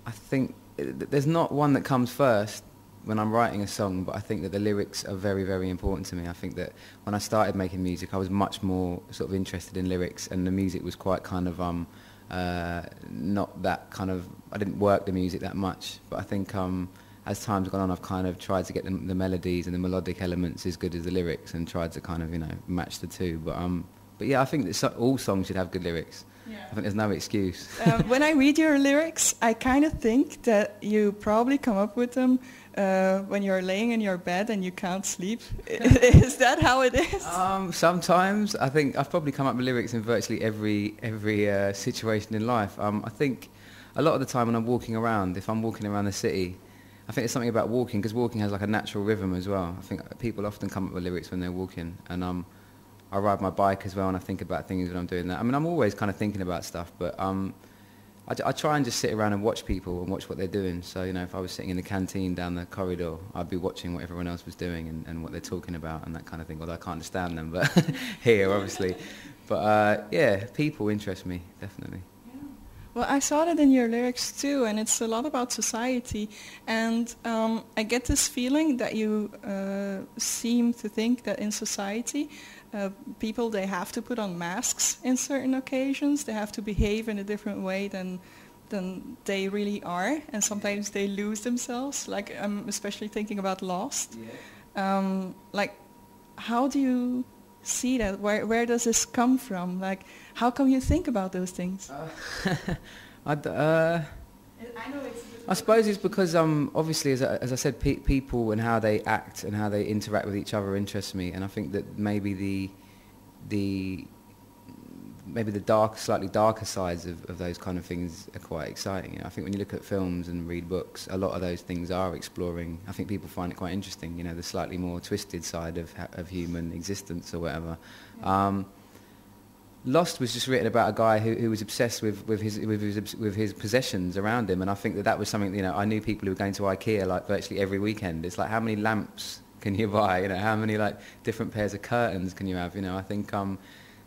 I think there's not one that comes first when I'm writing a song, but I think that the lyrics are very, very important to me. I think that when I started making music, I was much more sort of interested in lyrics, and the music was quite kind of not that kind of, I didn't work the music that much, but I think as time's gone on, I've kind of tried to get the melodies and the melodic elements as good as the lyrics, and tried to kind of, you know, match the two. But yeah, I think that all songs should have good lyrics. Yeah. I think there's no excuse. When I read your lyrics, I kind of think that you probably come up with them when you're laying in your bed and you can't sleep. Is that how it is? Sometimes. I think I've probably come up with lyrics in virtually every situation in life. I think a lot of the time when I'm walking around, if I'm walking around the city, I think there's something about walking, because walking has like a natural rhythm as well. I think people often come up with lyrics when they're walking, and I ride my bike as well, and I think about things when I'm doing that. I mean, I'm always kind of thinking about stuff, but I try and just sit around and watch people and watch what they're doing. So, you know, if I was sitting in the canteen down the corridor, I'd be watching what everyone else was doing and what they're talking about and that kind of thing, although I can't understand them, but here, obviously. But, yeah, people interest me, definitely. Well, I saw that in your lyrics too, and it's a lot about society. And I get this feeling that you seem to think that in society, people, they have to put on masks in certain occasions. They have to behave in a different way than they really are, and sometimes they lose themselves. Like, I'm especially thinking about Lost. Yeah. Like, how do you see that? Where does this come from? Like, how come you think about those things? I suppose it's because obviously, as I said, people and how they act and how they interact with each other interests me, and I think that maybe the slightly darker sides of those kind of things are quite exciting. You know, I think when you look at films and read books, a lot of those things are exploring. I think people find it quite interesting. You know, the slightly more twisted side of human existence or whatever. Yeah. Lost was just written about a guy who was obsessed with his possessions around him, and I think that was something, you know, I knew people who were going to IKEA like virtually every weekend. It's like, how many lamps can you buy? You know, how many like different pairs of curtains can you have? You know, I think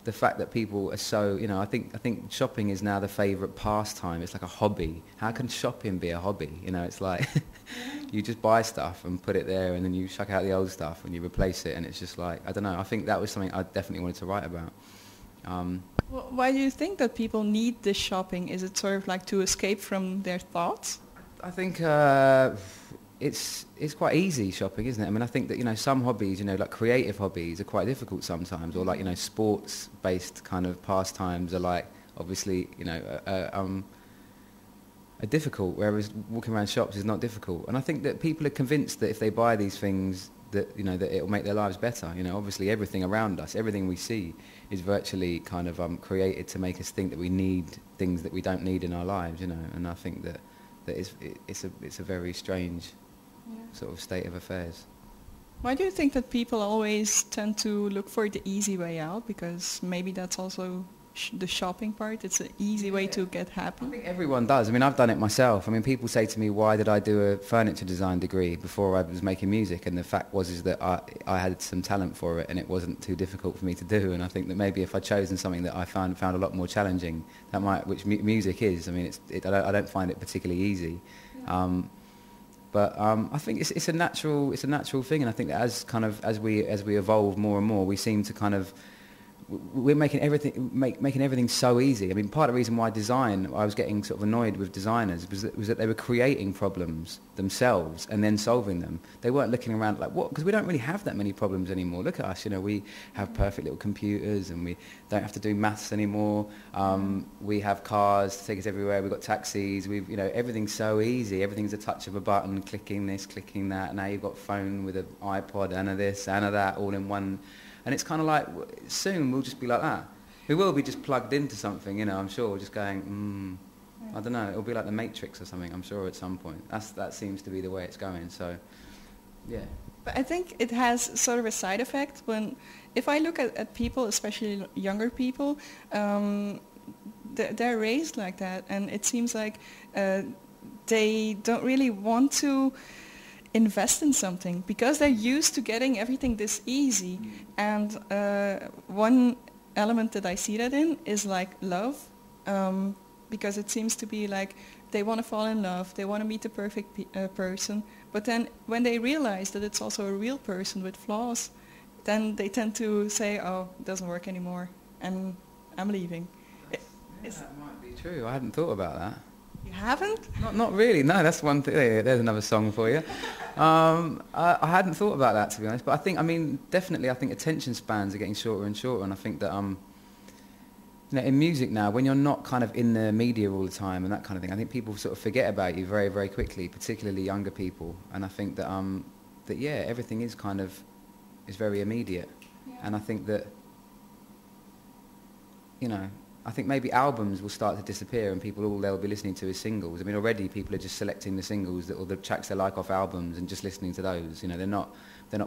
the fact that people are so, you know, I think shopping is now the favourite pastime. It's like a hobby. How can shopping be a hobby? You know, it's like you just buy stuff and put it there, and then you chuck out the old stuff and you replace it, and it's just like, I don't know. I think that was something I definitely wanted to write about. Well, why do you think that people need this shopping? Is it sort of like to escape from their thoughts? I think it's quite easy, shopping, isn't it? I mean, I think that, you know, some hobbies, you know, like creative hobbies are quite difficult sometimes, or like, you know, sports-based kind of pastimes are like, obviously, you know, are difficult, whereas walking around shops is not difficult. And I think that people are convinced that if they buy these things, that, you know, that it'll make their lives better. You know, obviously everything around us, everything we see is virtually kind of created to make us think that we need things that we don't need in our lives, you know. And I think that it's a very strange sort of state of affairs. Why do you think that people always tend to look for the easy way out? Because maybe that's also the shopping part. It's an easy way to get happy. I think everyone does. I mean, I've done it myself. I mean, people say to me, why did I do a furniture design degree before I was making music? And the fact is that I had some talent for it, and it wasn't too difficult for me to do. And I think that maybe if I'd chosen something that I found a lot more challenging, which music is. I mean, I don't find it particularly easy. But I think it's a natural thing, and I think that as we evolve more and more, we seem to kind of, we're making everything so easy. I mean, part of the reason why I was getting sort of annoyed with designers was that they were creating problems themselves and then solving them. They weren't looking around like, what? Because we don't really have that many problems anymore. Look at us, you know, we have perfect little computers, and we don't have to do maths anymore. We have cars to take us everywhere. We've got taxis. You know, everything's so easy. Everything's a touch of a button, clicking this, clicking that. And now you've got a phone with an iPod and a this and a that all in one. And it's kind of like, soon we'll just be like that. We will be just plugged into something, you know, I'm sure, just going, I don't know, it'll be like the Matrix or something, I'm sure, at some point. That seems to be the way it's going, so, yeah. But I think it has sort of a side effect if I look at people, especially younger people, they're raised like that, and it seems like they don't really want to invest in something because they're used to getting everything this easy. And one element that I see that in is like love, because it seems to be like they want to fall in love, they want to meet the perfect person, but then when they realize that it's also a real person with flaws, then they tend to say, oh, it doesn't work anymore, and I'm leaving. That might be true. I hadn't thought about that. You haven't? Not really. No, that's one thing. There's another song for you. I hadn't thought about that, to be honest. But I think, I mean, definitely, I think attention spans are getting shorter and shorter, and I think that you know, in music now, when you're not kind of in the media all the time and that kind of thing, I think people sort of forget about you very, very quickly, particularly younger people. And I think that, that yeah, everything is kind of, is very immediate. Yeah. And I think that, you know, I think maybe albums will start to disappear and people, all they'll be listening to is singles. I mean, already people are just selecting the singles or the tracks they like off albums and just listening to those. You know, they're not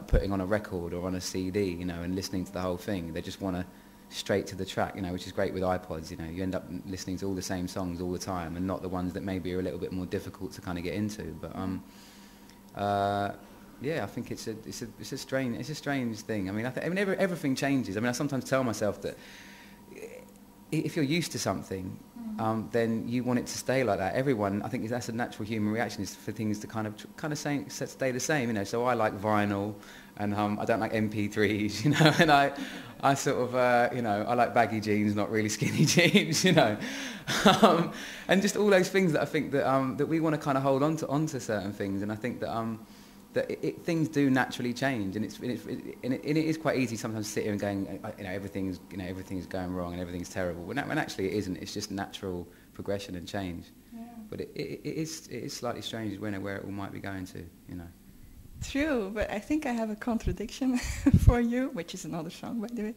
putting on a record or on a CD, you know, and listening to the whole thing. They just want to straight to the track, you know, which is great with iPods. You know, you end up listening to all the same songs all the time and not the ones that maybe are a little bit more difficult to kind of get into. But yeah, I think it's a strange thing. I mean, everything changes. I mean, I sometimes tell myself that if you're used to something, then you want it to stay like that. Everyone, I think that's a natural human reaction, is for things to kind of stay the same, you know. So I like vinyl, and I don't like MP3s, you know. And I sort of, you know, I like baggy jeans, not really skinny jeans, you know. And just all those things that I think that that we want to kind of hold onto certain things, and I think that things do naturally change, and it is quite easy sometimes to sit here and going, you know, everything's going wrong and everything's terrible. When actually it isn't. It's just natural progression and change. Yeah. But it is slightly strange where it all might be going to, you know. True, but I think I have a contradiction for you, which is another song, by the way.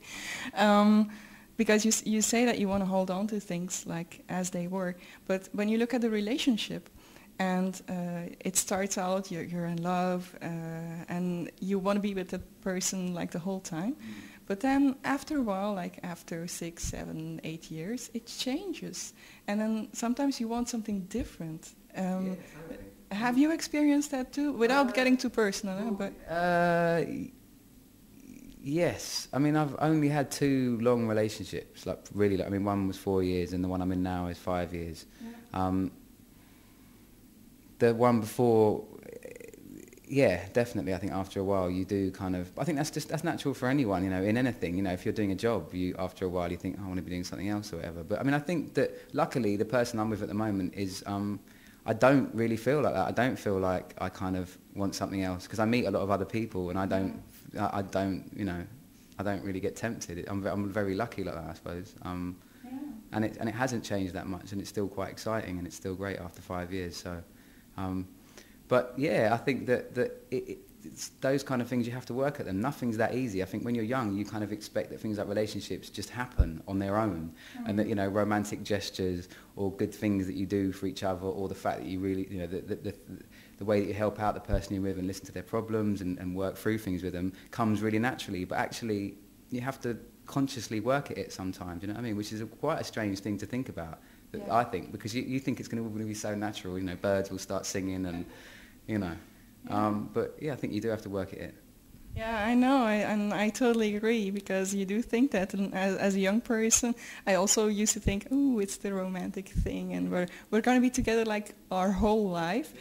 Because you say that you want to hold on to things like as they were, but when you look at the relationship, and it starts out, you're in love, and you want to be with the person like the whole time. But then after a while, like after 6, 7, 8 years, it changes. And then sometimes you want something different. Have you experienced that too? Without getting too personal, but... Yes. I mean, I've only had 2 long relationships, like really, I mean, one was 4 years and the one I'm in now is 5 years. Yeah. The one before, yeah, definitely. I think after a while you do kind of. I think that's natural for anyone, you know, in anything. You know, if you're doing a job, after a while you think, oh, I want to be doing something else or whatever. But I mean, I think that luckily the person I'm with at the moment is. I don't really feel like that. I don't feel like I kind of want something else because I meet a lot of other people and I don't, you know, I don't really get tempted. I'm very lucky like that, I suppose. And it hasn't changed that much, and it's still quite exciting and it's still great after 5 years. So. But yeah, I think that it's those kind of things, you have to work at them. Nothing's that easy. I think when you're young, you kind of expect that things like relationships just happen on their own, and that, you know, romantic gestures or good things that you do for each other, or the fact that you really, you know, the way that you help out the person you're with and listen to their problems and work through things with them comes really naturally. But actually, you have to consciously work at it sometimes. You know what I mean? Which is quite a strange thing to think about. Yeah. I think, because you think it's going to be so natural, you know, birds will start singing and, you know, but yeah, I think you do have to work at it. Yeah, I know, and I totally agree, because you do think that, and as a young person, I also used to think, oh, it's the romantic thing, and we're going to be together like our whole life.